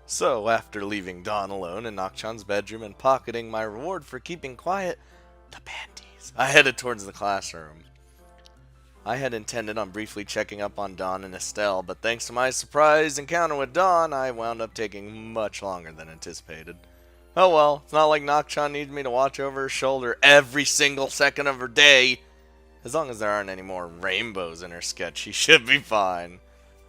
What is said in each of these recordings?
So, after leaving Dawn alone in Nakchan's bedroom and pocketing my reward for keeping quiet, the panties, I headed towards the classroom. I had intended on briefly checking up on Dawn and Estelle, but thanks to my surprise encounter with Dawn, I wound up taking much longer than anticipated. Oh well, it's not like Nakchan needs me to watch over her shoulder every single second of her day. As long as there aren't any more rainbows in her sketch, she should be fine.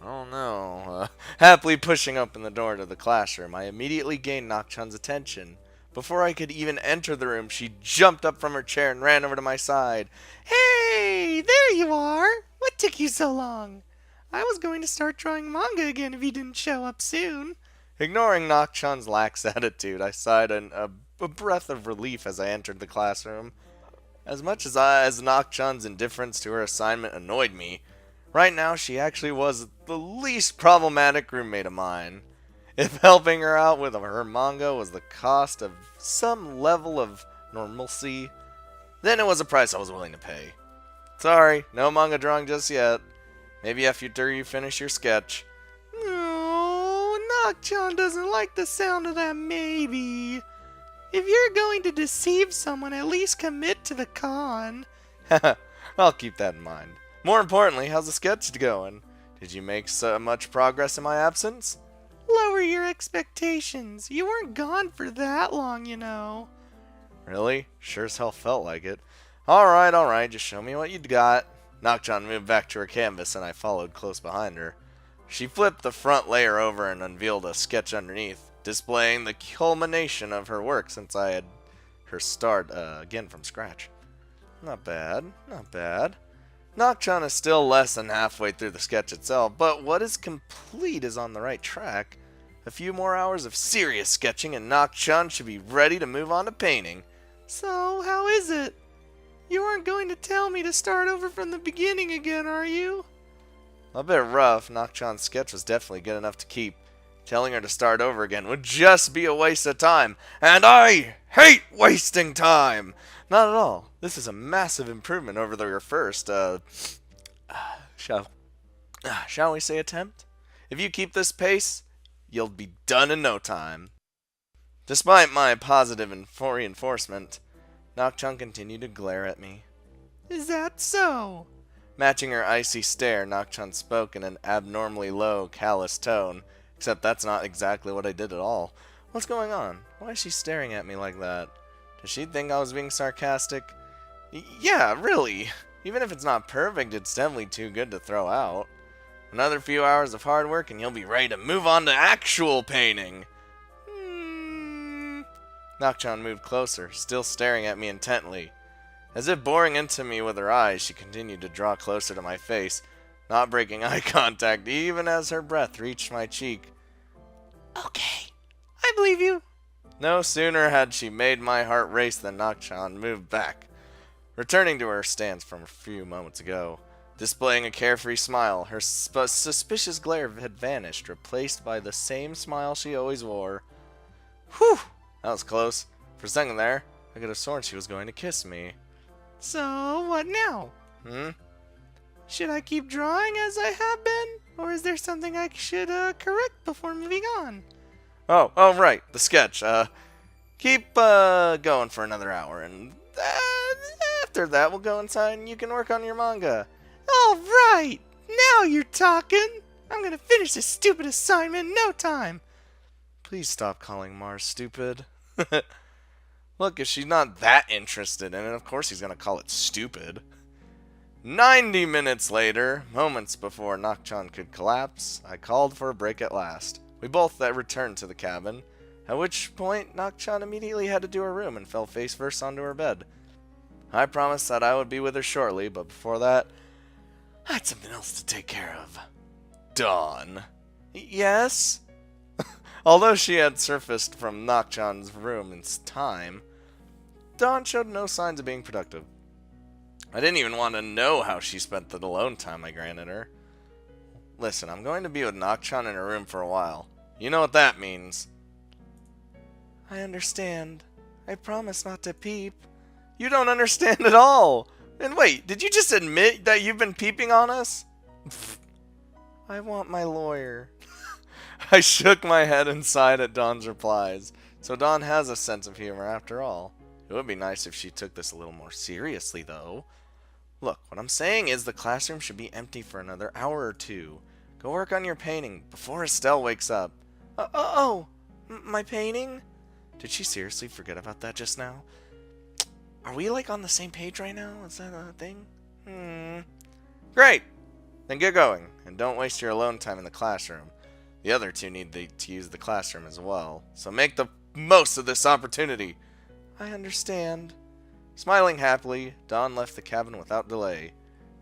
Oh no. Happily pushing open the door to the classroom, I immediately gained Nakchan's attention. Before I could even enter the room, she jumped up from her chair and ran over to my side. Hey, there you are! What took you so long? I was going to start drawing manga again if you didn't show up soon. Ignoring Nakchan's lax attitude, I sighed a breath of relief as I entered the classroom. As much as Nakchan's indifference to her assignment annoyed me, right now she actually was the least problematic roommate of mine. If helping her out with her manga was the cost of some level of normalcy, then it was a price I was willing to pay. Sorry, no manga drawing just yet. Maybe after you finish your sketch. No, Nakchan doesn't like the sound of that maybe. If you're going to deceive someone, at least commit to the con. I'll keep that in mind. More importantly, how's the sketch going? Did you make so much progress in my absence? Lower your expectations. You weren't gone for that long, you know. Really? Sure as hell felt like it. Alright, just show me what you got. Nakchan moved back to her canvas and I followed close behind her. She flipped the front layer over and unveiled a sketch underneath, displaying the culmination of her work since I had her start again from scratch. Not bad, not bad. Nakchan is still less than halfway through the sketch itself, but what is complete is on the right track. A few more hours of serious sketching and Nakchan should be ready to move on to painting. So, how is it? You aren't going to tell me to start over from the beginning again, are you? A bit rough, Nakchan's sketch was definitely good enough to keep. Telling her to start over again would just be a waste of time, and I hate wasting time! Not at all. This is a massive improvement over your first, shall we say attempt? If you keep this pace, you'll be done in no time. Despite my positive reinforcement, Nakchan continued to glare at me. Is that so? Matching her icy stare, Nakchan spoke in an abnormally low, callous tone. Except that's not exactly what I did at all. What's going on? Why is she staring at me like that? Does she think I was being sarcastic? Yeah, really. Even if it's not perfect, it's definitely too good to throw out. Another few hours of hard work and you'll be ready to move on to actual painting. Nakchan moved closer, still staring at me intently. As if boring into me with her eyes, she continued to draw closer to my face, not breaking eye contact even as her breath reached my cheek. Okay, I believe you. No sooner had she made my heart race than Nakchan moved back, returning to her stance from a few moments ago. Displaying a carefree smile, her suspicious glare had vanished, replaced by the same smile she always wore. Whew! That was close. For a second there, I could have sworn she was going to kiss me. So, what now? Should I keep drawing as I have been? Or is there something I should correct before moving on? Oh, right, the sketch. Keep going for another hour, and after that we'll go inside and you can work on your manga. All right, now you're talking. I'm gonna finish this stupid assignment in no time. Please stop calling Mars stupid. Look, if she's not that interested in it, of course he's gonna call it stupid. 90 minutes later, moments before Nakchan could collapse, I called for a break at last. We both returned to the cabin, at which point Nakchan immediately had to do her room and fell face first onto her bed. I promised that I would be with her shortly, but before that, I had something else to take care of. Dawn. Yes? Although she had surfaced from Nakchan's room in time, Dawn showed no signs of being productive. I didn't even want to know how she spent the alone time I granted her. Listen, I'm going to be with Nakchan in her room for a while. You know what that means. I understand. I promise not to peep. You don't understand at all. And wait, did you just admit that you've been peeping on us? I want my lawyer. I shook my head and sighed at Dawn's replies. So Dawn has a sense of humor after all. It would be nice if she took this a little more seriously, though. Look, what I'm saying is the classroom should be empty for another hour or two. Go work on your painting before Estelle wakes up. My painting? Did she seriously forget about that just now? Are we like on the same page right now? Is that a thing? Great! Then get going, and don't waste your alone time in the classroom. The other two need to use the classroom as well, so make the most of this opportunity. I understand. Smiling happily, Dawn left the cabin without delay.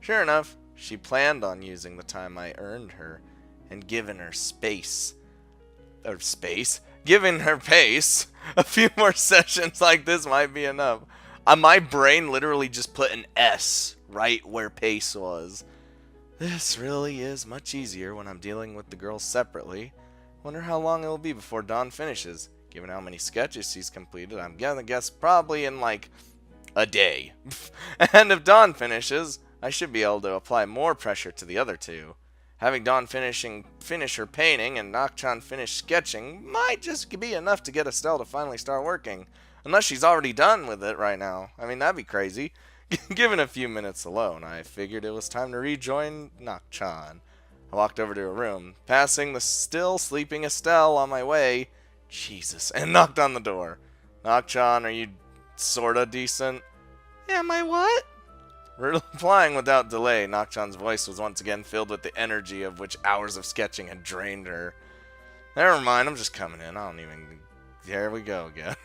Sure enough, she planned on using the time I earned her, and given her given her pace. A few more sessions like this might be enough. My brain literally just put an S right where pace was. This really is much easier when I'm dealing with the girls separately. Wonder how long it'll be before Dawn finishes. Given how many sketches she's completed, I'm gonna guess probably in like a day. And if Dawn finishes, I should be able to apply more pressure to the other two. Having Dawn finish her painting and Nakchan finish sketching might just be enough to get Estelle to finally start working. Unless she's already done with it right now. I mean, that'd be crazy. Given a few minutes alone, I figured it was time to rejoin Nakchan. I walked over to her room, passing the still sleeping Estelle on my way. Jesus, and knocked on the door. Nakchan, are you sorta decent? Am I what? Replying without delay, Nakchan's voice was once again filled with the energy of which hours of sketching had drained her. Never mind, I'm just coming in. I don't even... Here we go again.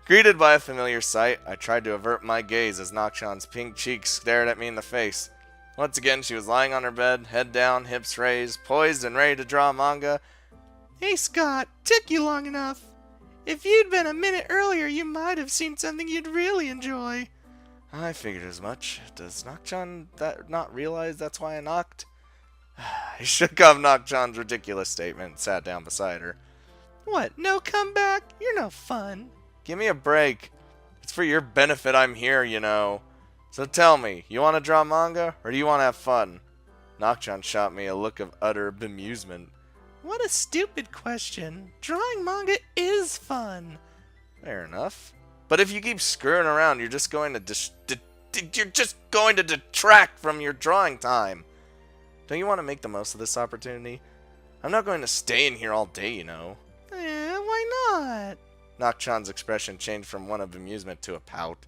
Greeted by a familiar sight, I tried to avert my gaze as Nakchan's pink cheeks stared at me in the face. Once again, she was lying on her bed, head down, hips raised, poised and ready to draw manga. Hey Scott, took you long enough. If you'd been a minute earlier, you might have seen something you'd really enjoy. I figured as much. Does Nakchan not realize that's why I knocked? I shook off Nakchan's ridiculous statement and sat down beside her. What, no comeback? You're no fun. Give me a break. It's for your benefit I'm here, you know. So tell me, you want to draw manga, or do you want to have fun? Nakchan shot me a look of utter bemusement. What a stupid question. Drawing manga is fun. Fair enough. But if you keep screwing around, you're just going to detract from your drawing time. Don't you want to make the most of this opportunity? I'm not going to stay in here all day, you know. Why not? Nakchan's expression changed from one of amusement to a pout.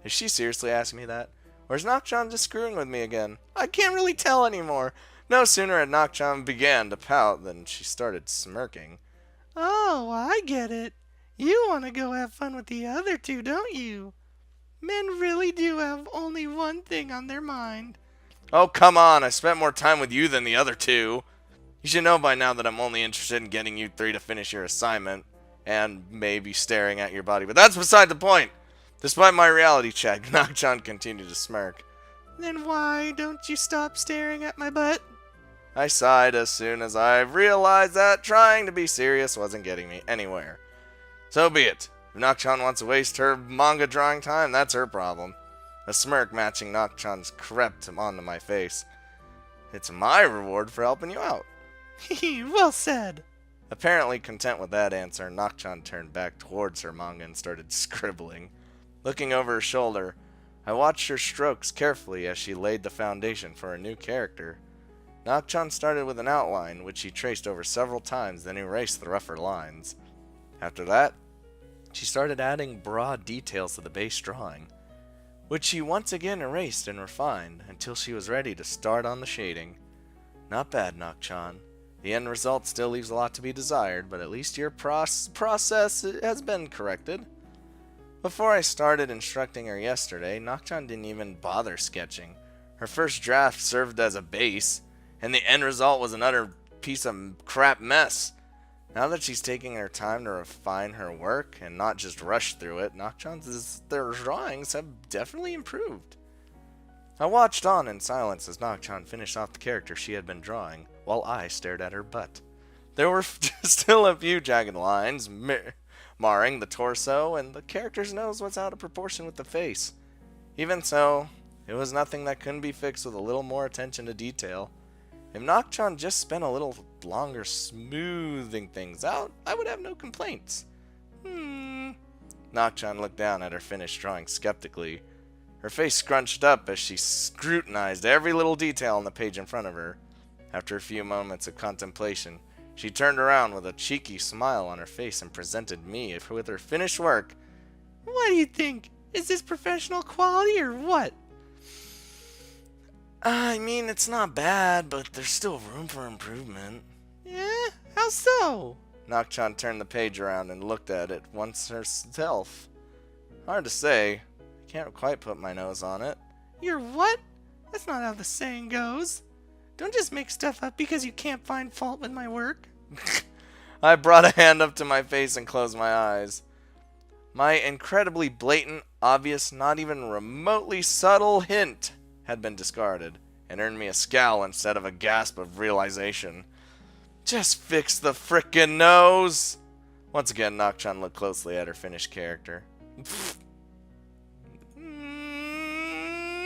Is she seriously asking me that? Or is Nakchan just screwing with me again? I can't really tell anymore. No sooner had Nakchan began to pout than she started smirking. Oh, I get it. You want to go have fun with the other two, don't you? Men really do have only one thing on their mind. Oh, come on. I spent more time with you than the other two. You should know by now that I'm only interested in getting you three to finish your assignment. And maybe staring at your body. But that's beside the point. Despite my reality check, Nakchan continued to smirk. Then why don't you stop staring at my butt? I sighed as soon as I realized that trying to be serious wasn't getting me anywhere. So be it. If Nakchan wants to waste her manga drawing time, that's her problem. A smirk matching Nakchan's crept onto my face. It's my reward for helping you out. Well said. Apparently content with that answer, Nakchan turned back towards her manga and started scribbling. Looking over her shoulder, I watched her strokes carefully as she laid the foundation for a new character. Nakchan started with an outline, which she traced over several times, then erased the rougher lines. After that, she started adding broad details to the base drawing, which she once again erased and refined until she was ready to start on the shading. Not bad, Nakchan. The end result still leaves a lot to be desired, but at least your process has been corrected. Before I started instructing her yesterday, Nakchan didn't even bother sketching. Her first draft served as a base, and the end result was an utter piece of crap mess. Now that she's taking her time to refine her work and not just rush through it, their drawings have definitely improved. I watched on in silence as Nakchan finished off the character she had been drawing, while I stared at her butt. There were still a few jagged lines marring the torso, and the character's nose was out of proportion with the face. Even so, it was nothing that couldn't be fixed with a little more attention to detail. If Nakchan just spent a little longer smoothing things out, I would have no complaints. Nakchan looked down at her finished drawing skeptically. Her face scrunched up as she scrutinized every little detail on the page in front of her. After a few moments of contemplation, she turned around with a cheeky smile on her face and presented me with her finished work. What do you think? Is this professional quality or what? I mean, it's not bad, but there's still room for improvement. Yeah? How so? Nakchan turned the page around and looked at it once herself. Hard to say. I can't quite put my nose on it. You're what? That's not how the saying goes. Don't just make stuff up because you can't find fault with my work. I brought a hand up to my face and closed my eyes. My incredibly blatant, obvious, not even remotely subtle hint had been discarded and earned me a scowl instead of a gasp of realization. Just fix the frickin' nose! Once again, Nakchan looked closely at her finished character.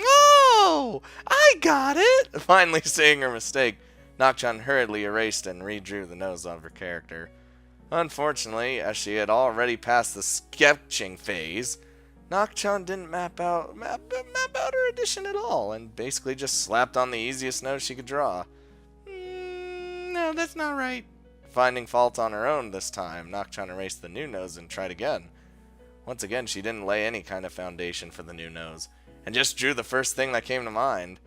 Oh! I got it! Finally seeing her mistake, Nakchan hurriedly erased and redrew the nose of her character. Unfortunately, as she had already passed the sketching phase, Nakchan didn't map out her addition at all, and basically just slapped on the easiest nose she could draw. No, that's not right. Finding fault on her own this time, Nakchan erased the new nose and tried again. Once again, she didn't lay any kind of foundation for the new nose, and just drew the first thing that came to mind.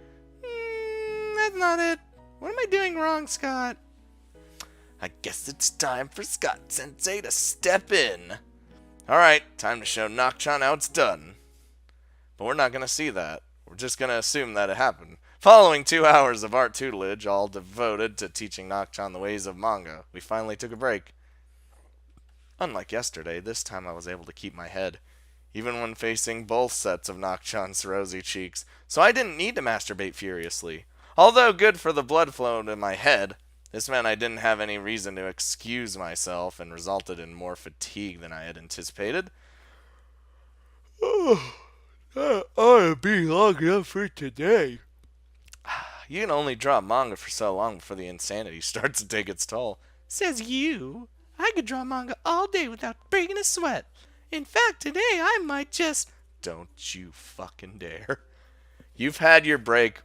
That's not it. What am I doing wrong, Scott? I guess it's time for Scott-sensei to step in. Alright, time to show Nakchan how it's done. But we're not going to see that. We're just going to assume that it happened. Following 2 hours of art tutelage, all devoted to teaching Nakchan the ways of manga, we finally took a break. Unlike yesterday, this time I was able to keep my head, even when facing both sets of Nakchan's rosy cheeks, so I didn't need to masturbate furiously. Although good for the blood flow to my head, this meant I didn't have any reason to excuse myself and resulted in more fatigue than I had anticipated. Oh, that ought to be long enough for today. You can only draw manga for so long before the insanity starts to take its toll. Says you. I could draw manga all day without breaking a sweat. In fact, today I might just... Don't you fucking dare. You've had your break.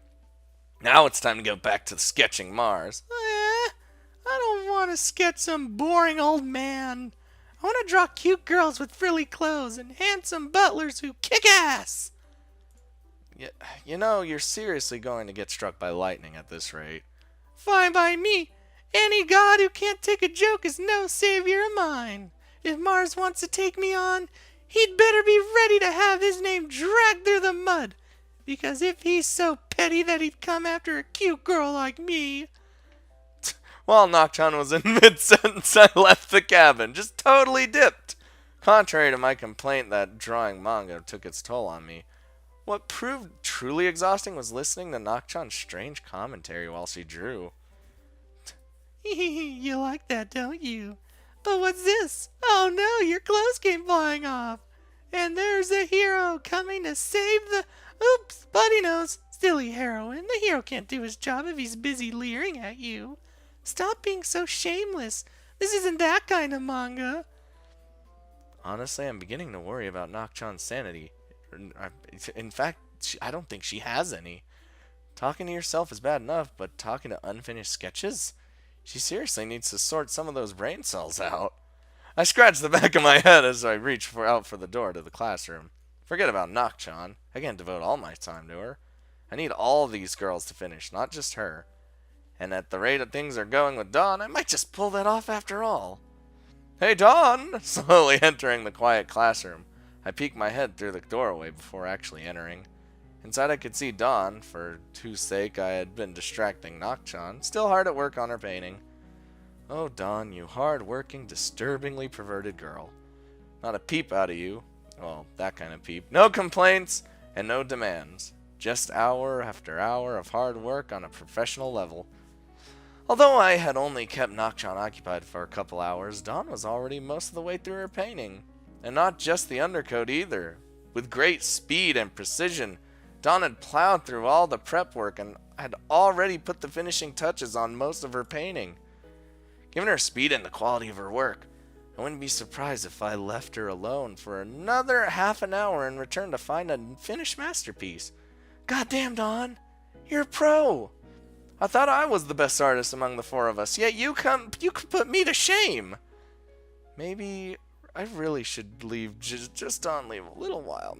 Now it's time to go back to sketching Mars. I don't want to sketch some boring old man. I want to draw cute girls with frilly clothes and handsome butlers who kick ass. You know, you're seriously going to get struck by lightning at this rate. Fine by me. Any god who can't take a joke is no savior of mine. If Mars wants to take me on, he'd better be ready to have his name dragged through the mud. Because if he's so petty that he'd come after a cute girl like me... While Nakchan was in mid-sentence, I left the cabin, just totally dipped. Contrary to my complaint that drawing manga took its toll on me, what proved truly exhausting was listening to Nakchan's strange commentary while she drew. You like that, don't you? But what's this? Oh no, your clothes came flying off. And there's a hero coming to save the... Oops, Buddy knows. Silly heroine. The hero can't do his job if he's busy leering at you. Stop being so shameless. This isn't that kind of manga. Honestly, I'm beginning to worry about Nakchan's sanity. In fact, I don't think she has any. Talking to yourself is bad enough, but talking to unfinished sketches? She seriously needs to sort some of those brain cells out. I scratched the back of my head as I reached out for the door to the classroom. Forget about Nakchan. I can't devote all my time to her. I need all these girls to finish, not just her. And at the rate that things are going with Dawn, I might just pull that off after all. Hey, Dawn! Slowly entering the quiet classroom, I peeked my head through the doorway before actually entering. Inside I could see Dawn, for whose sake I had been distracting Nakchan, still hard at work on her painting. Oh, Dawn, you hard-working, disturbingly perverted girl. Not a peep out of you. Well, that kind of peep. No complaints and no demands. Just hour after hour of hard work on a professional level. Although I had only kept Nakchan occupied for a couple hours, Dawn was already most of the way through her painting. And not just the undercoat either. With great speed and precision, Dawn had plowed through all the prep work and had already put the finishing touches on most of her painting. Given her speed and the quality of her work, I wouldn't be surprised if I left her alone for another half an hour and returned to find a finished masterpiece. Goddamn, Dawn, you're a pro. I thought I was the best artist among the four of us, yet you could put me to shame. Maybe I really should leave, just on leave a little while.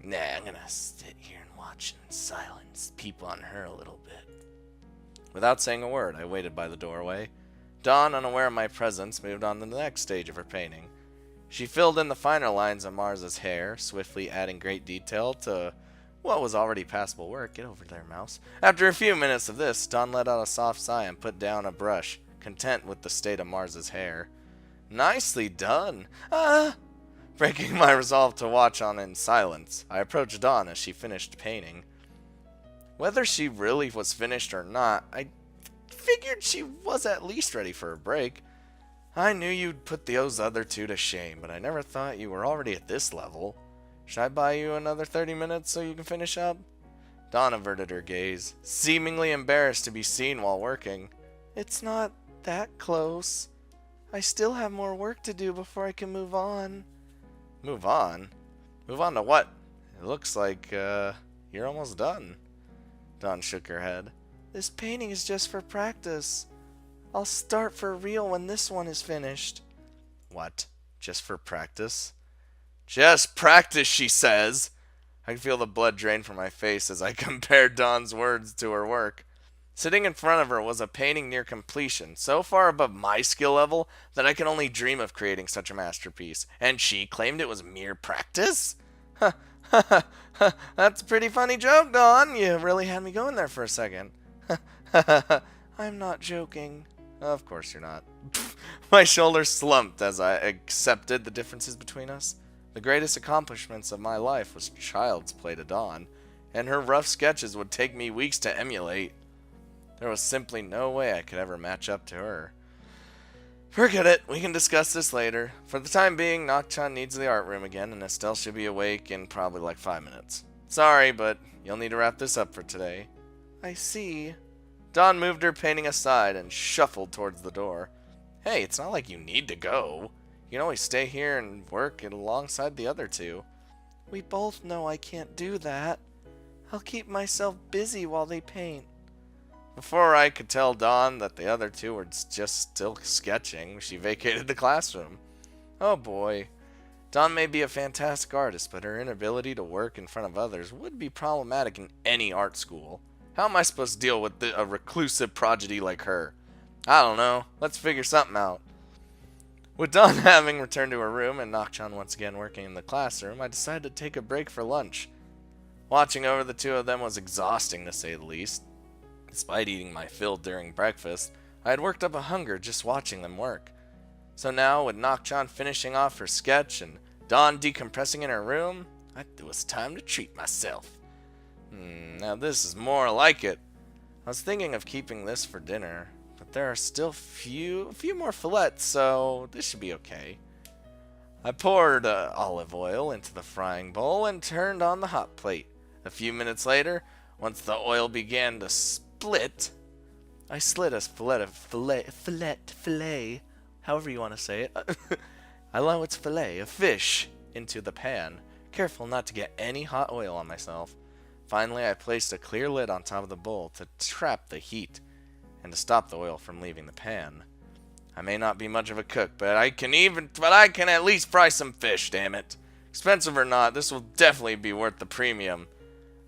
Nah, I'm gonna sit here and watch in silence, peep on her a little bit. Without saying a word, I waited by the doorway. Dawn, unaware of my presence, moved on to the next stage of her painting. She filled in the finer lines of Mars's hair, swiftly adding great detail to what was already passable work. Get over there, mouse. After a few minutes of this, Dawn let out a soft sigh and put down a brush, content with the state of Mars's hair. Nicely done. Breaking my resolve to watch on in silence, I approached Dawn as she finished painting. Whether she really was finished or not, I figured she was at least ready for a break. I knew you'd put those other two to shame, but I never thought you were already at this level. Should I buy you another 30 minutes so you can finish up? Dawn averted her gaze, seemingly embarrassed to be seen while working. It's not that close. I still have more work to do before I can move on. Move on? Move on to what? It looks like, you're almost done. Dawn shook her head. This painting is just for practice. I'll start for real when this one is finished. What? Just for practice? Just practice, she says. I could feel the blood drain from my face as I compared Dawn's words to her work. Sitting in front of her was a painting near completion, so far above my skill level that I could only dream of creating such a masterpiece. And she claimed it was mere practice? That's a pretty funny joke, Dawn. You really had me going there for a second. I'm not joking. Of course you're not. My shoulders slumped as I accepted the differences between us. The greatest accomplishments of my life was child's play to Dawn, and her rough sketches would take me weeks to emulate. There was simply no way I could ever match up to her. Forget it. We can discuss this later. For the time being, Nak-chan needs the art room again, and Estelle should be awake in probably like 5 minutes. Sorry, but you'll need to wrap this up for today. I see. Dawn moved her painting aside and shuffled towards the door. Hey, it's not like you need to go. You can always stay here and work alongside the other two. We both know I can't do that. I'll keep myself busy while they paint. Before I could tell Dawn that the other two were just still sketching, she vacated the classroom. Oh boy. Dawn may be a fantastic artist, but her inability to work in front of others would be problematic in any art school. How am I supposed to deal with a reclusive prodigy like her? I don't know. Let's figure something out. With Dawn having returned to her room and Nak-chan once again working in the classroom, I decided to take a break for lunch. Watching over the two of them was exhausting, to say the least. Despite eating my fill during breakfast, I had worked up a hunger just watching them work. So now, with Nak-chan finishing off her sketch and Dawn decompressing in her room, it was time to treat myself. Now this is more like it. I was thinking of keeping this for dinner, but there are still a few more fillets, so this should be okay. I poured olive oil into the frying bowl and turned on the hot plate. A few minutes later, once the oil began to split, I slid a fillet, however you want to say it. I know it's fillet, of fish, into the pan, careful not to get any hot oil on myself. Finally, I placed a clear lid on top of the bowl to trap the heat and to stop the oil from leaving the pan. I may not be much of a cook, but I can at least fry some fish, damn it. Expensive or not, this will definitely be worth the premium.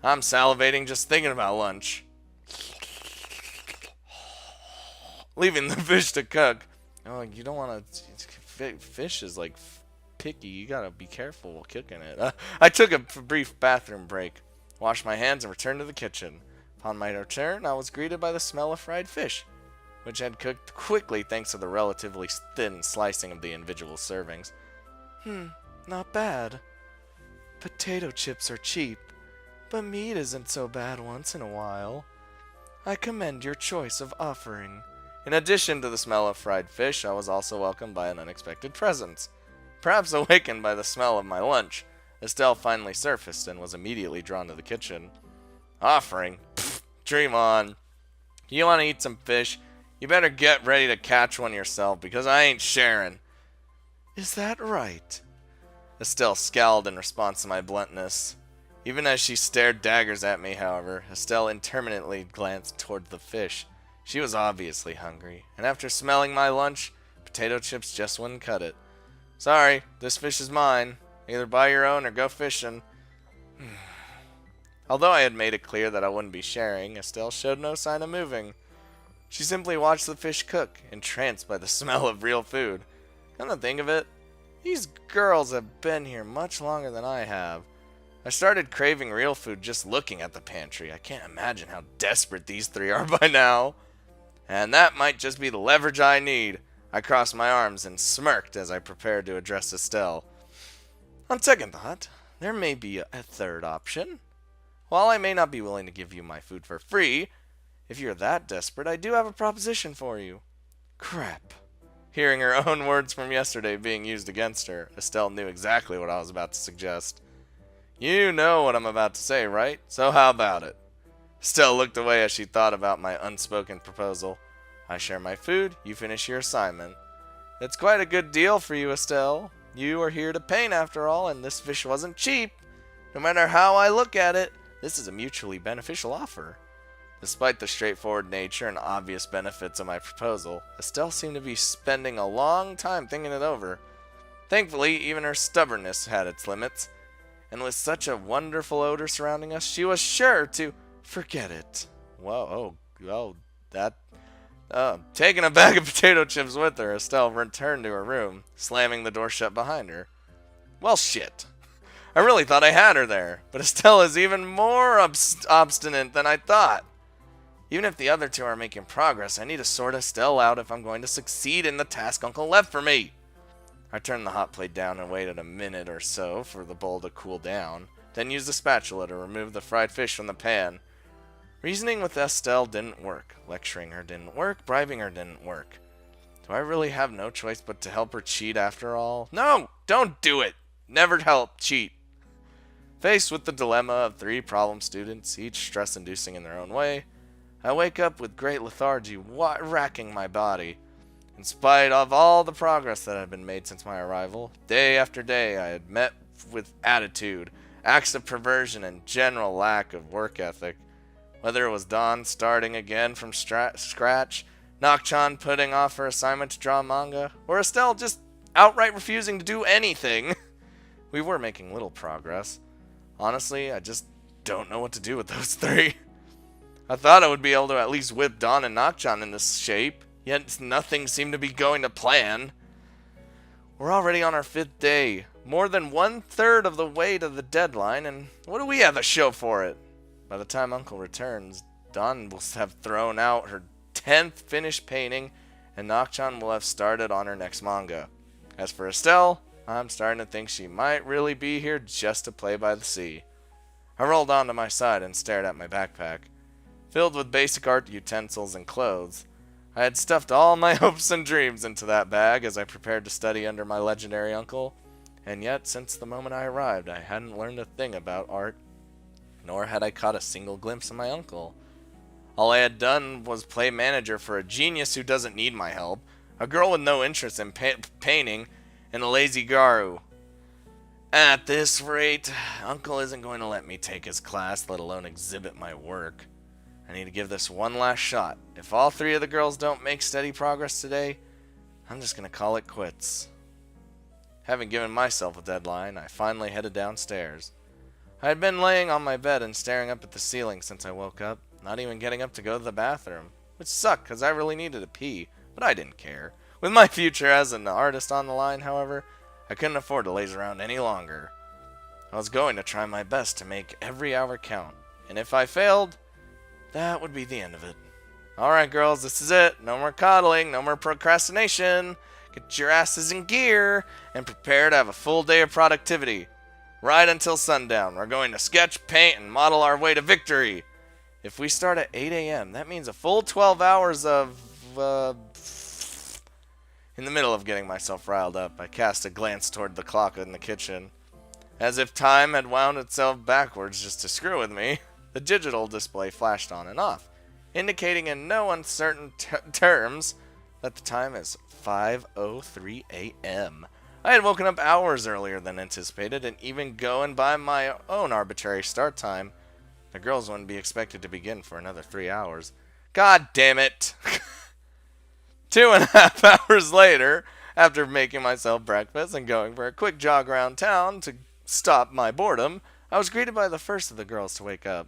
I'm salivating just thinking about lunch. Leaving the fish to cook. Oh, you don't want to... Fish is like picky. You gotta be careful while cooking it. I took a brief bathroom break, washed my hands, and returned to the kitchen. Upon my return, I was greeted by the smell of fried fish, which had cooked quickly thanks to the relatively thin slicing of the individual servings. Not bad. Potato chips are cheap, but meat isn't so bad once in a while. I commend your choice of offering. In addition to the smell of fried fish, I was also welcomed by an unexpected presence. Perhaps awakened by the smell of my lunch, Estelle finally surfaced and was immediately drawn to the kitchen. Offering? Pfft, dream on. You want to eat some fish? You better get ready to catch one yourself, because I ain't sharing. Is that right? Estelle scowled in response to my bluntness. Even as she stared daggers at me, however, Estelle intermittently glanced toward the fish. She was obviously hungry, and after smelling my lunch, potato chips just wouldn't cut it. Sorry, this fish is mine. Either buy your own or go fishing. Although I had made it clear that I wouldn't be sharing, Estelle showed no sign of moving. She simply watched the fish cook, entranced by the smell of real food. Come to think of it, these girls have been here much longer than I have. I started craving real food just looking at the pantry. I can't imagine how desperate these three are by now. And that might just be the leverage I need. I crossed my arms and smirked as I prepared to address Estelle. On second thought, there may be a third option. While I may not be willing to give you my food for free, if you're that desperate, I do have a proposition for you. Crap. Hearing her own words from yesterday being used against her, Estelle knew exactly what I was about to suggest. You know what I'm about to say, right? So how about it? Estelle looked away as she thought about my unspoken proposal. I share my food, you finish your assignment. It's quite a good deal for you, Estelle. You are here to paint after all, and this fish wasn't cheap. No matter how I look at it, this is a mutually beneficial offer. Despite the straightforward nature and obvious benefits of my proposal, Estelle seemed to be spending a long time thinking it over. Thankfully, even her stubbornness had its limits, and with such a wonderful odor surrounding us, she was sure to forget it. Taking a bag of potato chips with her, Estelle returned to her room, slamming the door shut behind her. Well, shit. I really thought I had her there, but Estelle is even more obstinate than I thought. Even if the other two are making progress, I need to sort Estelle out if I'm going to succeed in the task Uncle left for me. I turned the hot plate down and waited a minute or so for the bowl to cool down, then used the spatula to remove the fried fish from the pan. Reasoning with Estelle didn't work. Lecturing her didn't work. Bribing her didn't work. Do I really have no choice but to help her cheat after all? No! Don't do it! Never help cheat. Faced with the dilemma of three problem students, each stress-inducing in their own way, I wake up with great lethargy racking my body. In spite of all the progress that had been made since my arrival, day after day I had met with attitude, acts of perversion, and general lack of work ethic. Whether it was Dawn starting again from scratch, Nakchan putting off her assignment to draw manga, or Estelle just outright refusing to do anything, we were making little progress. Honestly, I just don't know what to do with those three. I thought I would be able to at least whip Dawn and Nakchan in this shape, yet nothing seemed to be going to plan. We're already on our 5th day, more than 1/3 of the way to the deadline, and what do we have to show for it? By the time Uncle returns, Dawn will have thrown out her 10th finished painting, and Nakchan will have started on her next manga. As for Estelle, I'm starting to think she might really be here just to play by the sea. I rolled onto my side and stared at my backpack. Filled with basic art utensils and clothes, I had stuffed all my hopes and dreams into that bag as I prepared to study under my legendary uncle, and yet since the moment I arrived I hadn't learned a thing about art, nor had I caught a single glimpse of my uncle. All I had done was play manager for a genius who doesn't need my help, a girl with no interest in painting, and a lazy Garu. At this rate, Uncle isn't going to let me take his class, let alone exhibit my work. I need to give this one last shot. If all three of the girls don't make steady progress today, I'm just going to call it quits. Having given myself a deadline, I finally headed downstairs. I had been laying on my bed and staring up at the ceiling since I woke up, not even getting up to go to the bathroom, which sucked because I really needed to pee, but I didn't care. With my future as an artist on the line, however, I couldn't afford to laze around any longer. I was going to try my best to make every hour count, and if I failed, that would be the end of it. Alright girls, this is it. No more coddling, no more procrastination. Get your asses in gear and prepare to have a full day of productivity. Right until sundown, we're going to sketch, paint, and model our way to victory. If we start at 8 a.m., that means a full 12 hours of, In the middle of getting myself riled up, I cast a glance toward the clock in the kitchen. As if time had wound itself backwards just to screw with me, the digital display flashed on and off, indicating in no uncertain terms that the time is 5:03 a.m. I had woken up hours earlier than anticipated, and even going by my own arbitrary start time, the girls wouldn't be expected to begin for another 3 hours. God damn it! 2.5 hours later, after making myself breakfast and going for a quick jog around town to stop my boredom, I was greeted by the first of the girls to wake up.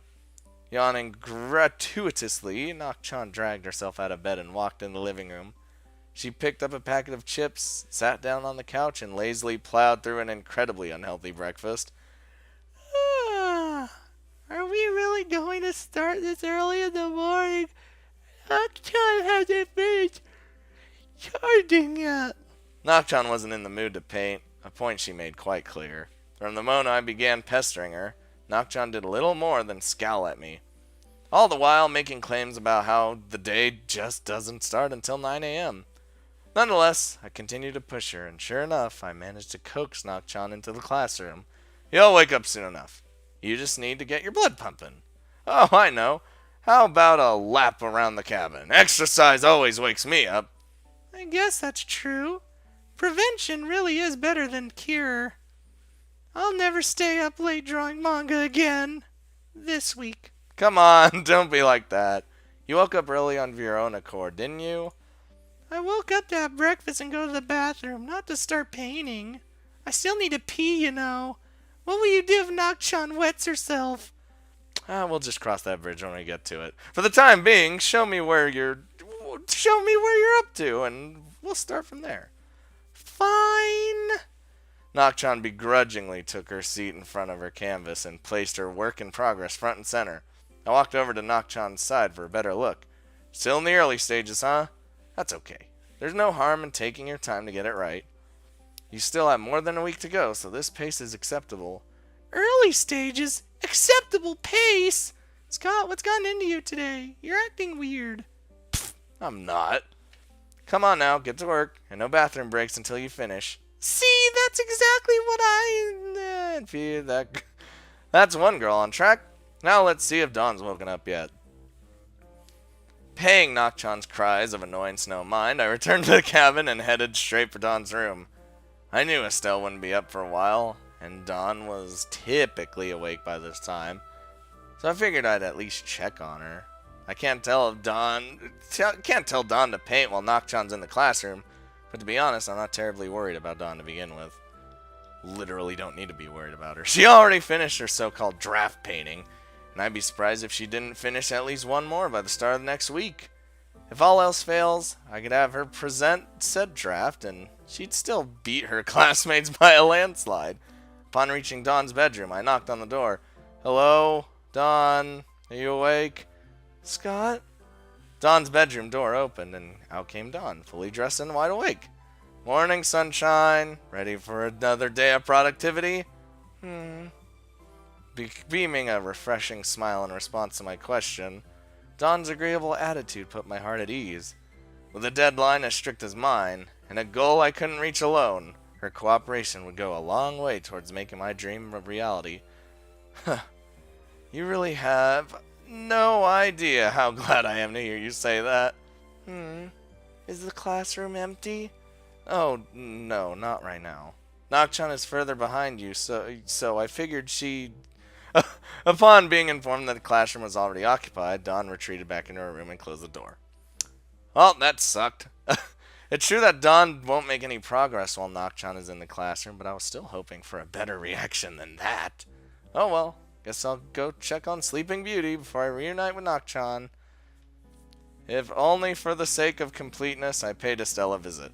Yawning gratuitously, Nak-chan dragged herself out of bed and walked in the living room. She picked up a packet of chips, sat down on the couch, and lazily plowed through an incredibly unhealthy breakfast. Are we really going to start this early in the morning? Nak-chan hasn't finished charging yet. Nak-chan wasn't in the mood to paint, a point she made quite clear. From the moment I began pestering her, Nak-chan did little more than scowl at me, all the while making claims about how the day just doesn't start until 9 a.m. Nonetheless, I continued to push her, and sure enough, I managed to coax Nak-chan into the classroom. You'll wake up soon enough. You just need to get your blood pumping. Oh, I know. How about a lap around the cabin? Exercise always wakes me up. I guess that's true. Prevention really is better than cure. I'll never stay up late drawing manga again. This week. Come on, don't be like that. You woke up early on your own accord, didn't you? I woke up to have breakfast and go to the bathroom, not to start painting. I still need to pee, you know. What will you do if Nak-chan wets herself? We'll just cross that bridge when we get to it. For the time being, show me where you're up to, and we'll start from there. Fine. Nak-chan begrudgingly took her seat in front of her canvas and placed her work in progress front and center. I walked over to Nak-chan's side for a better look. Still in the early stages, huh? That's okay. There's no harm in taking your time to get it right. You still have more than a week to go, so this pace is acceptable. Early stages? Acceptable pace? Scott, what's gotten into you today? You're acting weird. I'm not. Come on now, get to work, and no bathroom breaks until you finish. See, that's exactly what That's one girl on track. Now let's see if Dawn's woken up yet. Paying Nak-chan's cries of annoyance no mind, I returned to the cabin and headed straight for Dawn's room. I knew Estelle wouldn't be up for a while, and Dawn was typically awake by this time, so I figured I'd at least check on her. I can't tell Dawn to paint while Nak-chan's in the classroom, but to be honest, I'm not terribly worried about Dawn to begin with. Literally don't need to be worried about her. She already finished her so-called draft painting, and I'd be surprised if she didn't finish at least one more by the start of next week. If all else fails, I could have her present said draft, and she'd still beat her classmates by a landslide. Upon reaching Dawn's bedroom, I knocked on the door. Hello? Dawn? Are you awake? Scott? Dawn's bedroom door opened, and out came Dawn, fully dressed and wide awake. Morning, sunshine. Ready for another day of productivity? Beaming a refreshing smile in response to my question, Dawn's agreeable attitude put my heart at ease. With a deadline as strict as mine, and a goal I couldn't reach alone, her cooperation would go a long way towards making my dream a reality. You really have no idea how glad I am to hear you say that. Is the classroom empty? Oh, no, not right now. Nak-chan is further behind you, so I figured she... Upon being informed that the classroom was already occupied, Dawn retreated back into her room and closed the door. Well, that sucked. It's true that Dawn won't make any progress while Nak-chan is in the classroom, but I was still hoping for a better reaction than that. Oh well, guess I'll go check on Sleeping Beauty before I reunite with Nak-chan. If only for the sake of completeness, I paid Estelle a visit.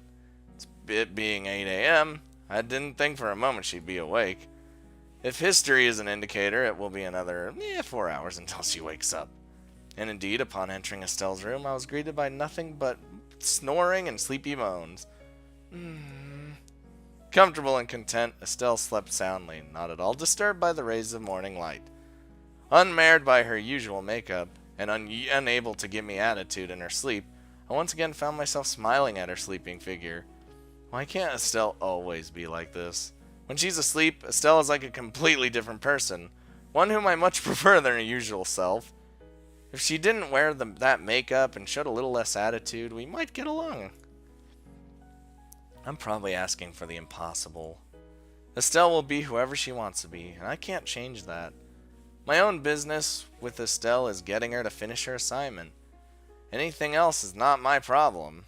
It being 8 a.m., I didn't think for a moment she'd be awake. If history is an indicator, it will be another 4 hours until she wakes up. And indeed, upon entering Estelle's room, I was greeted by nothing but snoring and sleepy moans. Comfortable and content, Estelle slept soundly, not at all disturbed by the rays of morning light. Unmarred by her usual makeup, and unable to give me attitude in her sleep, I once again found myself smiling at her sleeping figure. Why can't Estelle always be like this? When she's asleep, Estelle is like a completely different person, one whom I much prefer than her usual self. If she didn't wear that makeup and showed a little less attitude, we might get along. I'm probably asking for the impossible. Estelle will be whoever she wants to be, and I can't change that. My own business with Estelle is getting her to finish her assignment. Anything else is not my problem.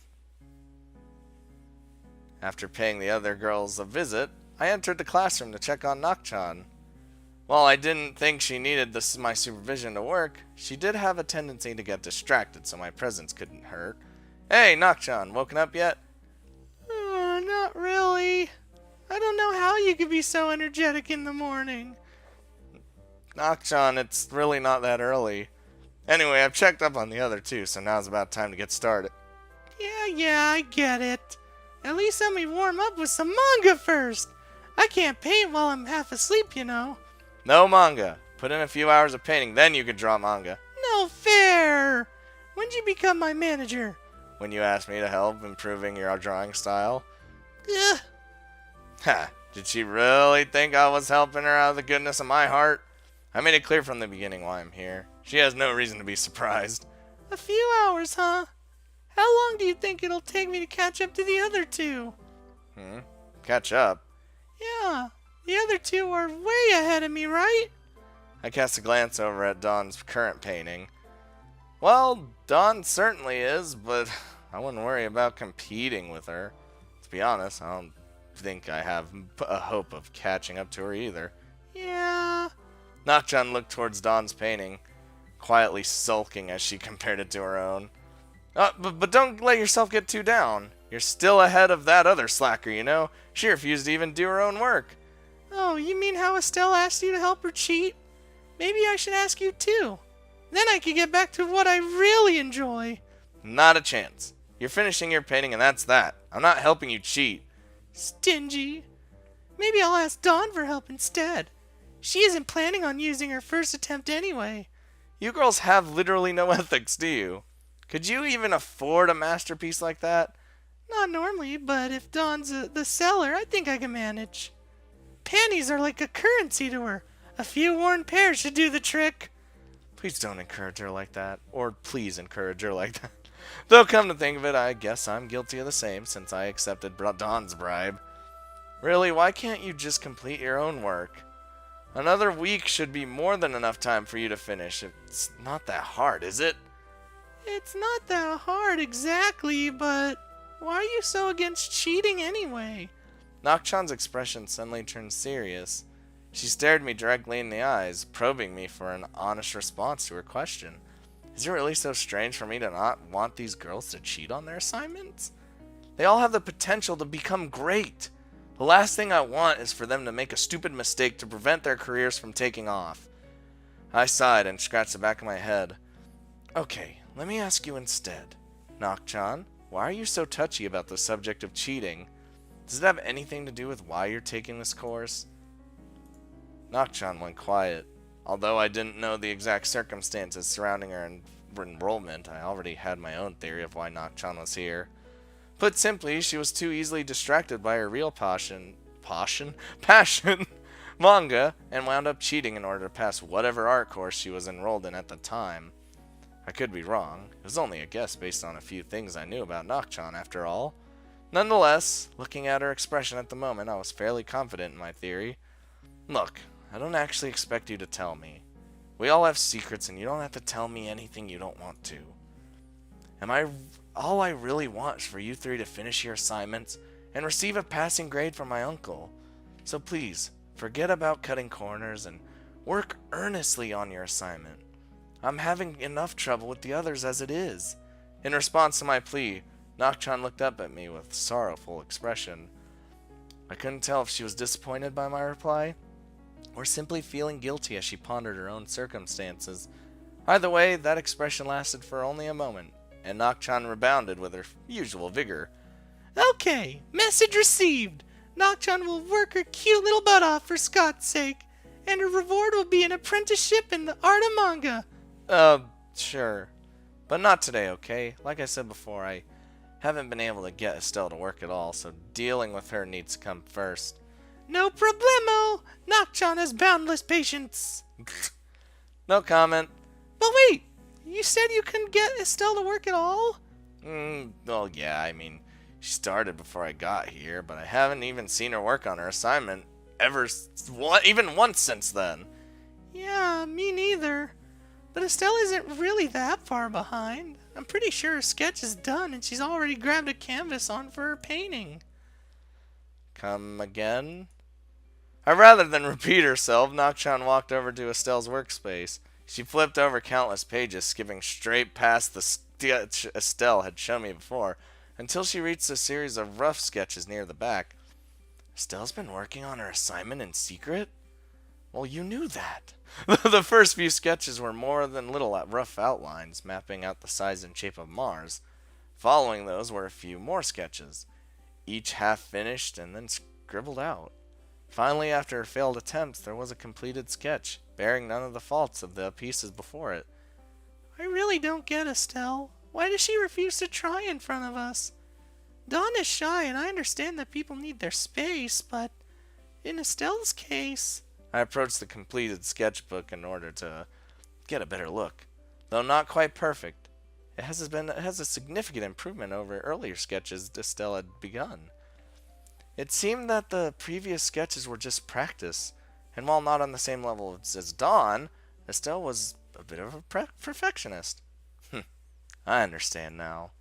After paying the other girls a visit, I entered the classroom to check on Nakchan. While I didn't think she needed my supervision to work, she did have a tendency to get distracted, so my presence couldn't hurt. Hey, Nakchan, woken up yet? Not really. I don't know how you could be so energetic in the morning. Nakchan, it's really not that early. Anyway, I've checked up on the other two, so now's about time to get started. Yeah, I get it. At least let me warm up with some manga first. I can't paint while I'm half asleep, you know. No manga. Put in a few hours of painting, then you can draw manga. No fair. When'd you become my manager? When you asked me to help improving your drawing style. Ugh. Ha! Did she really think I was helping her out of the goodness of my heart? I made it clear from the beginning why I'm here. She has no reason to be surprised. A few hours, huh? How long do you think it'll take me to catch up to the other two? Catch up? Yeah, the other two are way ahead of me, right? I cast a glance over at Dawn's current painting. Well, Dawn certainly is, but I wouldn't worry about competing with her. To be honest, I don't think I have a hope of catching up to her either. Yeah. Nakchan looked towards Dawn's painting, quietly sulking as she compared it to her own. But don't let yourself get too down. You're still ahead of that other slacker, you know? She refused to even do her own work. Oh, you mean how Estelle asked you to help her cheat? Maybe I should ask you too. Then I could get back to what I really enjoy. Not a chance. You're finishing your painting and that's that. I'm not helping you cheat. Stingy. Maybe I'll ask Dawn for help instead. She isn't planning on using her first attempt anyway. You girls have literally no ethics, do you? Could you even afford a masterpiece like that? Not normally, but if Dawn's the seller, I think I can manage. Panties are like a currency to her. A few worn pairs should do the trick. Please don't encourage her like that. Or please encourage her like that. Though come to think of it, I guess I'm guilty of the same since I accepted Dawn's bribe. Really, why can't you just complete your own work? Another week should be more than enough time for you to finish. It's not that hard, is it? It's not that hard exactly, but why are you so against cheating anyway? Nakchan's expression suddenly turned serious. She stared me directly in the eyes, probing me for an honest response to her question. Is it really so strange for me to not want these girls to cheat on their assignments? They all have the potential to become great. The last thing I want is for them to make a stupid mistake to prevent their careers from taking off. I sighed and scratched the back of my head. Okay, let me ask you instead. Nakchan, why are you so touchy about the subject of cheating? Does it have anything to do with why you're taking this course? Nakchan went quiet. Although I didn't know the exact circumstances surrounding her enrollment, I already had my own theory of why Nakchan was here. Put simply, she was too easily distracted by her real passion, manga, and wound up cheating in order to pass whatever art course she was enrolled in at the time. I could be wrong. It was only a guess based on a few things I knew about Nakchan, after all. Nonetheless, looking at her expression at the moment, I was fairly confident in my theory. Look, I don't actually expect you to tell me. We all have secrets, and you don't have to tell me anything you don't want to. All I really want is for you three to finish your assignments and receive a passing grade from my uncle. So please, forget about cutting corners and work earnestly on your assignment. I'm having enough trouble with the others as it is. In response to my plea, Nakchan looked up at me with a sorrowful expression. I couldn't tell if she was disappointed by my reply, or simply feeling guilty as she pondered her own circumstances. Either way, that expression lasted for only a moment, and Nakchan rebounded with her usual vigor. Okay, message received. Nakchan will work her cute little butt off for Scott's sake, and her reward will be an apprenticeship in the art of manga. Sure. But not today, okay? Like I said before, I haven't been able to get Estelle to work at all, so dealing with her needs to come first. No problemo. Nocchon has boundless patience. No comment. But wait, you said you couldn't get Estelle to work at all? Well, yeah, I mean, she started before I got here, but I haven't even seen her work on her assignment even once since then. Yeah, me neither. But Estelle isn't really that far behind. I'm pretty sure her sketch is done and she's already grabbed a canvas on for her painting. Come again? Rather than repeat herself, Nocchon walked over to Estelle's workspace. She flipped over countless pages, skipping straight past the sketch Estelle had shown me before, until she reached a series of rough sketches near the back. Estelle's been working on her assignment in secret? Well, you knew that. The first few sketches were more than little rough outlines, mapping out the size and shape of Mars. Following those were a few more sketches, each half finished and then scribbled out. Finally, after her failed attempts, there was a completed sketch, bearing none of the faults of the pieces before it. I really don't get Estelle. Why does she refuse to try in front of us? Dawn is shy, and I understand that people need their space, but in Estelle's case... I approached the completed sketchbook in order to get a better look. Though not quite perfect, it has a significant improvement over earlier sketches Estelle had begun. It seemed that the previous sketches were just practice, and while not on the same level as Dawn, Estelle was a bit of a perfectionist. I understand now.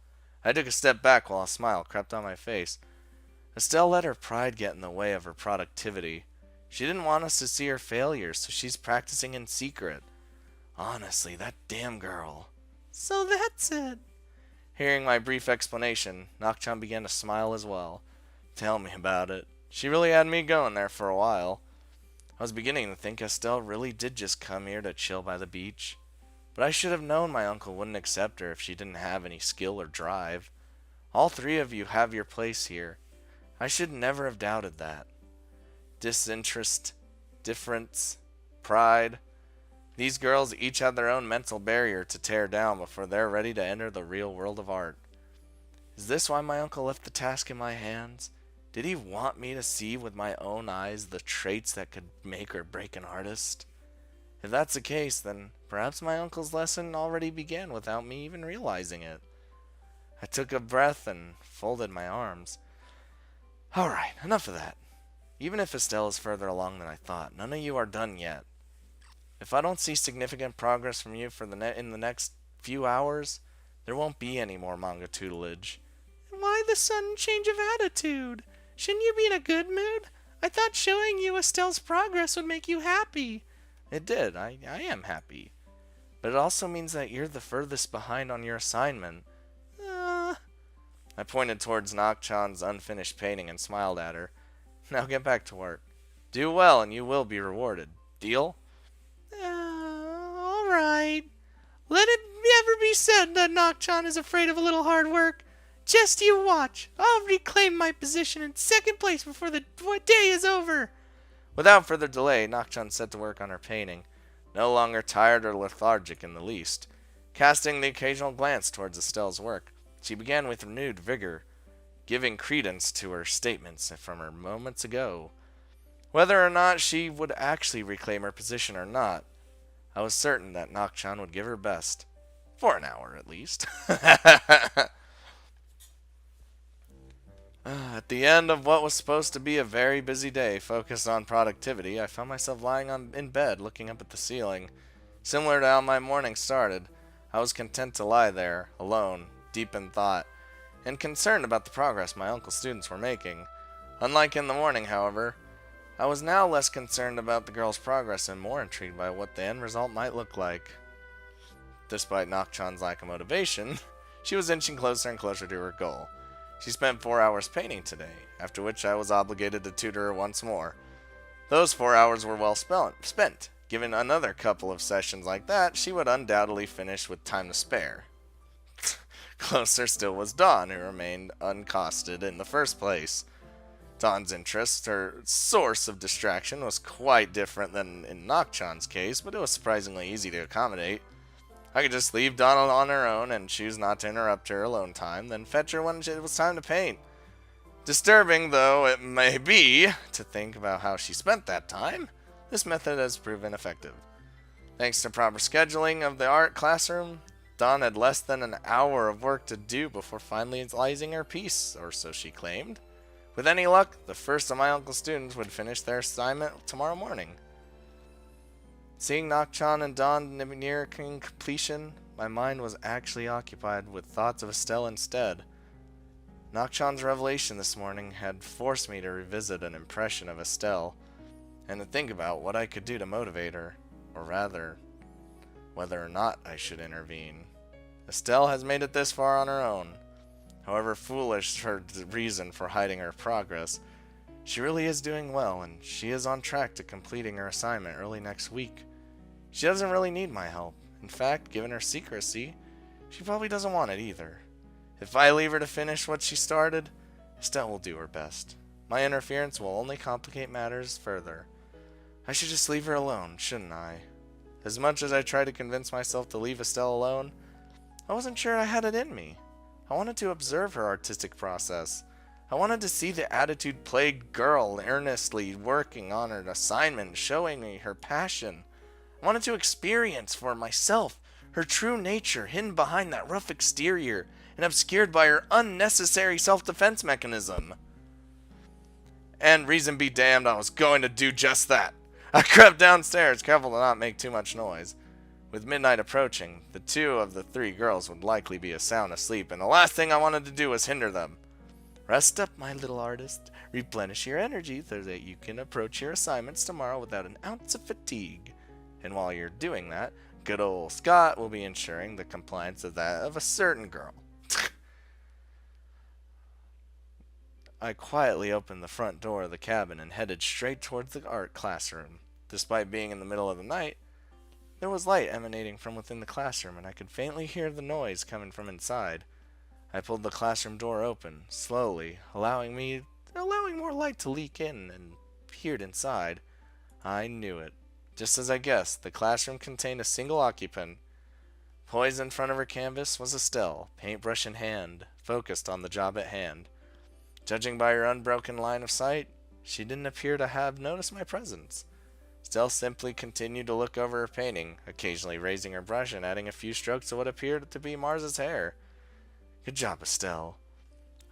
I took a step back while a smile crept on my face. Estelle let her pride get in the way of her productivity. She didn't want us to see her failures, so she's practicing in secret. Honestly, that damn girl. So that's it. Hearing my brief explanation, Nocchon began to smile as well. Tell me about it. She really had me going there for a while. I was beginning to think Estelle really did just come here to chill by the beach. But I should have known my uncle wouldn't accept her if she didn't have any skill or drive. All three of you have your place here. I should never have doubted that. Disinterest, difference, pride. These girls each have their own mental barrier to tear down before they're ready to enter the real world of art. Is this why my uncle left the task in my hands? Did he want me to see with my own eyes the traits that could make or break an artist? If that's the case, then perhaps my uncle's lesson already began without me even realizing it. I took a breath and folded my arms. Alright, enough of that. Even if Estelle is further along than I thought, none of you are done yet. If I don't see significant progress from you in the next few hours, there won't be any more manga tutelage. Why the sudden change of attitude? Shouldn't you be in a good mood? I thought showing you Estelle's progress would make you happy. It did. I am happy. But it also means that you're the furthest behind on your assignment. I pointed towards Nocchon's unfinished painting and smiled at her. Now get back to work. Do well and you will be rewarded. Deal? Alright. Let it never be said that Nocchon is afraid of a little hard work. Just you watch. I'll reclaim my position in second place before the day is over. Without further delay, Nocchon set to work on her painting, no longer tired or lethargic in the least. Casting the occasional glance towards Estelle's work, she began with renewed vigor, giving credence to her statements from her moments ago. Whether or not she would actually reclaim her position or not, I was certain that Nocchon would give her best. For an hour, at least. At the end of what was supposed to be a very busy day focused on productivity, I found myself lying in bed looking up at the ceiling. Similar to how my morning started, I was content to lie there, alone, deep in thought, and concerned about the progress my uncle's students were making. Unlike in the morning, however, I was now less concerned about the girl's progress and more intrigued by what the end result might look like. Despite Nocchon's lack of motivation, she was inching closer and closer to her goal. She spent 4 hours painting today, after which I was obligated to tutor her once more. Those 4 hours were well spent. Given another couple of sessions like that, she would undoubtedly finish with time to spare. Closer still was Dawn, who remained uncosted in the first place. Dawn's interest, her source of distraction, was quite different than in Nocchon's case, but it was surprisingly easy to accommodate. I could just leave Dawn on her own and choose not to interrupt her alone time, then fetch her when it was time to paint. Disturbing though it may be to think about how she spent that time, this method has proven effective. Thanks to proper scheduling of the art classroom, Dawn had less than an hour of work to do before finalizing her piece, or so she claimed. With any luck, the first of my uncle's students would finish their assignment tomorrow morning. Seeing Nakchan and Dawn near completion, my mind was actually occupied with thoughts of Estelle instead. Nakchan's revelation this morning had forced me to revisit an impression of Estelle, and to think about what I could do to motivate her, or rather, whether or not I should intervene. Estelle has made it this far on her own. However foolish her reason for hiding her progress, she really is doing well, and she is on track to completing her assignment early next week. She doesn't really need my help. In fact, given her secrecy, she probably doesn't want it either. If I leave her to finish what she started, Estelle will do her best. My interference will only complicate matters further. I should just leave her alone, shouldn't I? As much as I tried to convince myself to leave Estelle alone, I wasn't sure I had it in me. I wanted to observe her artistic process. I wanted to see the attitude-plagued girl earnestly working on her assignment, showing me her passion. I wanted to experience for myself her true nature hidden behind that rough exterior and obscured by her unnecessary self-defense mechanism. And reason be damned, I was going to do just that. I crept downstairs, careful to not make too much noise. With midnight approaching, the two of the three girls would likely be sound asleep, and the last thing I wanted to do was hinder them. Rest up, my little artist. Replenish your energy so that you can approach your assignments tomorrow without an ounce of fatigue. And while you're doing that, good old Scott will be ensuring the compliance of that of a certain girl. I quietly opened the front door of the cabin and headed straight towards the art classroom. Despite being in the middle of the night, there was light emanating from within the classroom, and I could faintly hear the noise coming from inside. I pulled the classroom door open, slowly, allowing more light to leak in, and peered inside. I knew it. Just as I guessed, the classroom contained a single occupant. Poised in front of her canvas was Estelle, paintbrush in hand, focused on the job at hand. Judging by her unbroken line of sight, she didn't appear to have noticed my presence. Estelle simply continued to look over her painting, occasionally raising her brush and adding a few strokes to what appeared to be Mars's hair. Good job, Estelle.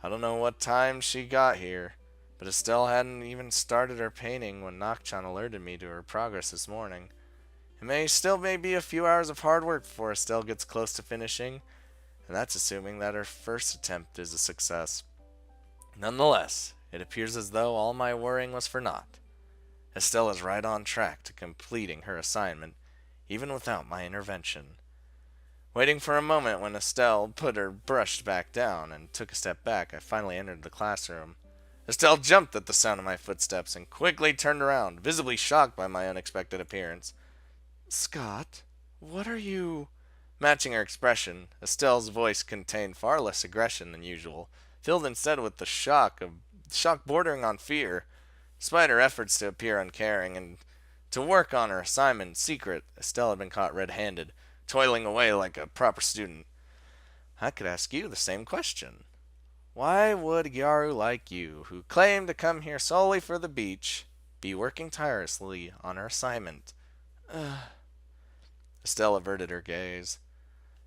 I don't know what time she got here, but Estelle hadn't even started her painting when Nakchan alerted me to her progress this morning. It may be a few hours of hard work before Estelle gets close to finishing, and that's assuming that her first attempt is a success. Nonetheless, it appears as though all my worrying was for naught. Estelle is right on track to completing her assignment, even without my intervention. Waiting for a moment when Estelle put her brush back down and took a step back, I finally entered the classroom. Estelle jumped at the sound of my footsteps and quickly turned around, visibly shocked by my unexpected appearance. Scott, what are you... Matching her expression, Estelle's voice contained far less aggression than usual, filled instead with the shock bordering on fear. Despite her efforts to appear uncaring and to work on her assignment in secret, Estelle had been caught red-handed, toiling away like a proper student. I could ask you the same question. Why would Gyaru like you, who claimed to come here solely for the beach, be working tirelessly on her assignment? Estelle averted her gaze.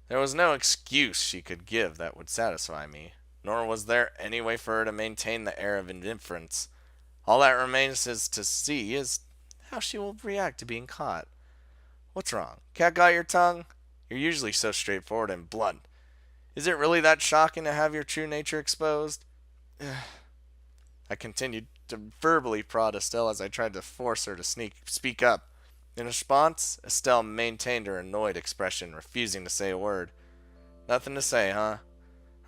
There was no excuse she could give that would satisfy me, nor was there any way for her to maintain the air of indifference. All that remains is to see is how she will react to being caught. What's wrong? Cat got your tongue? You're usually so straightforward and blunt. Is it really that shocking to have your true nature exposed? I continued to verbally prod Estelle as I tried to force her to speak up. In response, Estelle maintained her annoyed expression, refusing to say a word. Nothing to say, huh?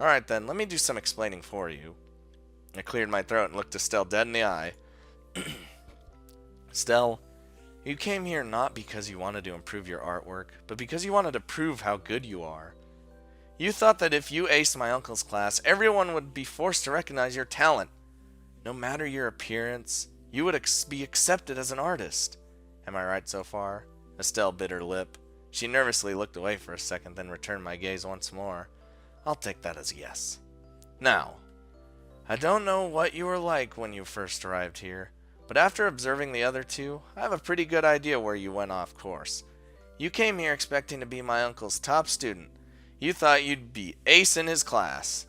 Alright then, let me do some explaining for you. I cleared my throat and looked Estelle dead in the eye. Estelle, you came here not because you wanted to improve your artwork, but because you wanted to prove how good you are. You thought that if you aced my uncle's class, everyone would be forced to recognize your talent. No matter your appearance, you would be accepted as an artist. Am I right so far? Estelle bit her lip. She nervously looked away for a second, then returned my gaze once more. I'll take that as a yes. Now, I don't know what you were like when you first arrived here, but after observing the other two, I have a pretty good idea where you went off course. You came here expecting to be my uncle's top student. You thought you'd be ace in his class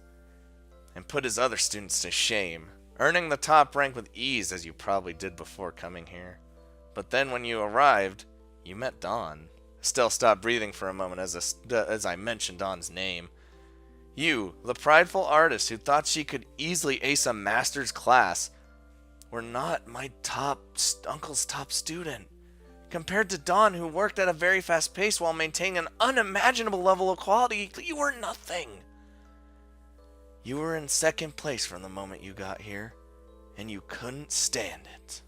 and put his other students to shame, earning the top rank with ease as you probably did before coming here. But then when you arrived, you met Dawn. Still stopped breathing for a moment as I mentioned Dawn's name. You, the prideful artist who thought she could easily ace a master's class, were not my uncle's top student. Compared to Dawn, who worked at a very fast pace while maintaining an unimaginable level of quality, you were nothing. You were in second place from the moment you got here, and you couldn't stand it.